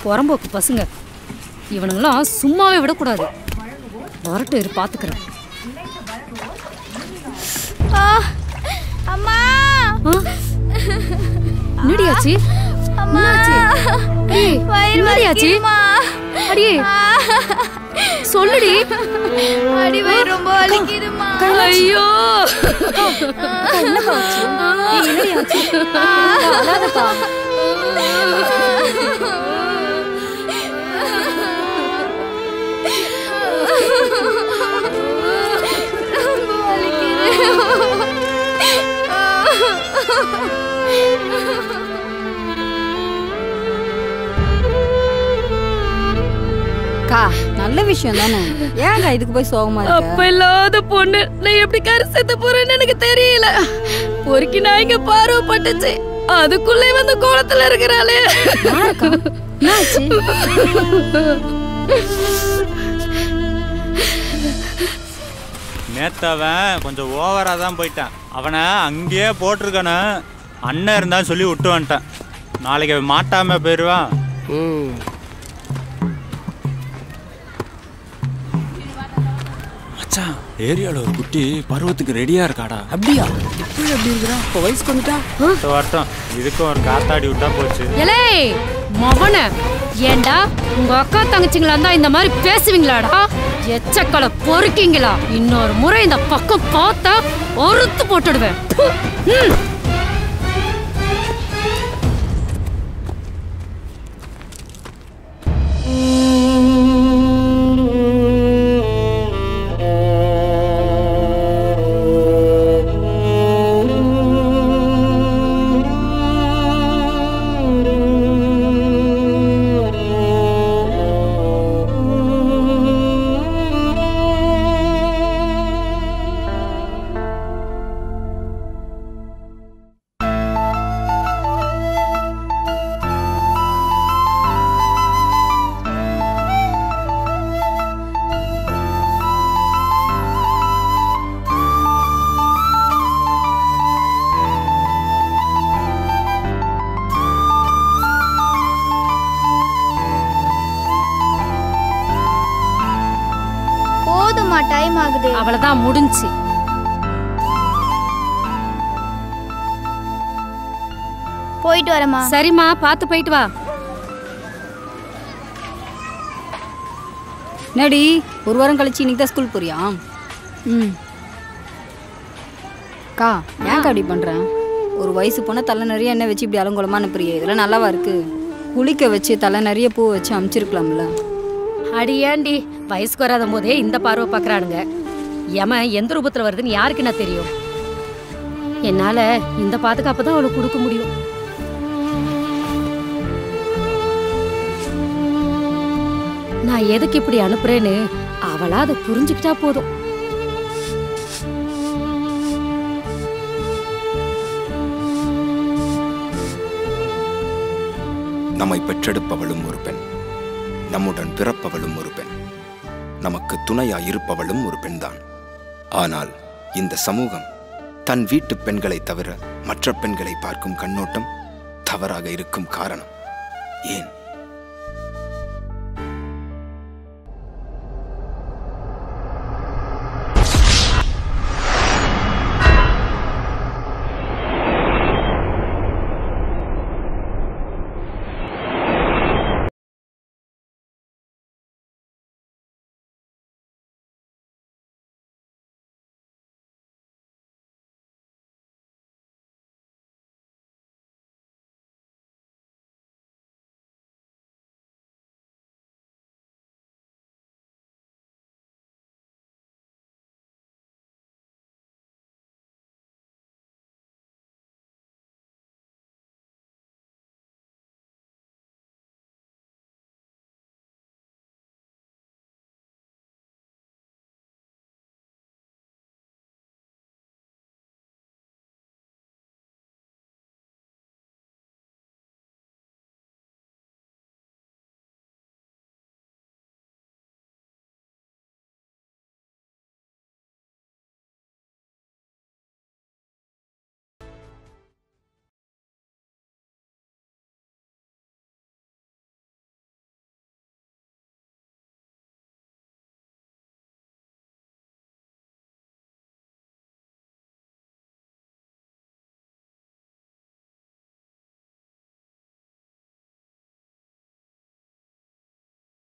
புறம்போக்கு பசங்க. இவனுங்களாம் சும்மாவே விடக்கூடாது. வரட்டும் இரு பாத்துக்கிறேன். அம்மா என்னடியாச்சு? என்னடியாச்சு? அடியே சொல்லுடி. அடி வயிறு ரொம்ப வலிக்குதுமா. ஐயோ நல்ல விஷயம் தானே, ஏங்க இதுக்கு போய் சோகமா இருக்க? அப்ப இல்லாத பொண்ணு நான் எப்படி கருசத்து போறேன்னு எனக்கு தெரியல. பொறுக்கி நான் இங்க பார்வை பட்டுச்சு, அதுக்குள்ளே வந்து கோலத்துல இருக்கிறாளே. நேத்தவன் கொஞ்சம் ஓவரா தான் போயிட்டான். அவனை அங்கேயே போட்டிருக்கணும். அண்ணன் இருந்தாலும் சொல்லி விட்டு வந்துட்டான். நாளைக்கு மாட்டாம போயிடுவான். ஏரியால ஒரு குட்டி பருவத்துக்கு ரெடியா இருக்காடா. அப்படியா? இப்படி அப்படி இருக்கிறா? இப்போ வயசு கொண்டுட்டா வரட்டும், இதுக்கும் ஒரு காத்தாடி விட்டா போச்சு. எலே மவன, ஏண்டா உங்க அக்கா தங்கச்சிங்களா இருந்தா இந்த மாதிரி பேசுவீங்களாடா? எச்சக்களை பொறுக்கீங்களா? இன்னொரு முறை இந்த பக்கம் பார்த்தா ஒருத்து போட்டுடுவேன். டைம் ஆகுது. அவ்வளவுதான் முடிஞ்சு. போயிட்டு வரமா? சரிம்மா, பார்த்து போயிட்டு வா. நடி, ஒரு வாரம் கழிச்சு இன்னைக்கு தான் ஸ்கூல் போறியா? அக்கா, ஏன்க்கா அப்படி பண்றேன்? ஒரு வயசு போனா தலை நிறைய எண்ணெய் வச்சு இப்படி அலங்கோலமா அனுப்புறியே, இதெல்லாம் நல்லாவா இருக்கு? குளிக்க வச்சு தலை நிறைய பூ வச்சு அமுச்சிருக்கலாம்ல. அடி ஏண்டி, வயசுக்கு வராத போதே இந்த பார்வை பாக்குறானுங்க. ஏமா எந்த ரூபத்துல வருதுன்னு யாருக்கு என்ன தெரியும்? என்னால இந்த பாதுகாப்பு தான் அவளுக்கு கொடுக்க முடியும். நான் எதுக்கு இப்படி அனுப்புறேன்னு அவளா அதை புரிஞ்சுக்கிட்டா போதும். நம்மை பெற்றெடுப்பவளும் ஒரு பெண், நம்முடன் பிறப்பவளும் ஒரு பெண், நமக்கு துணையாய் இருப்பவளும் ஒரு பெண்தான். ஆனால் இந்த சமூகம் தன் வீட்டு பெண்களை தவிர மற்ற பெண்களை பார்க்கும் கண்ணோட்டம் தவறாக இருக்கும் காரணம் ஏன்?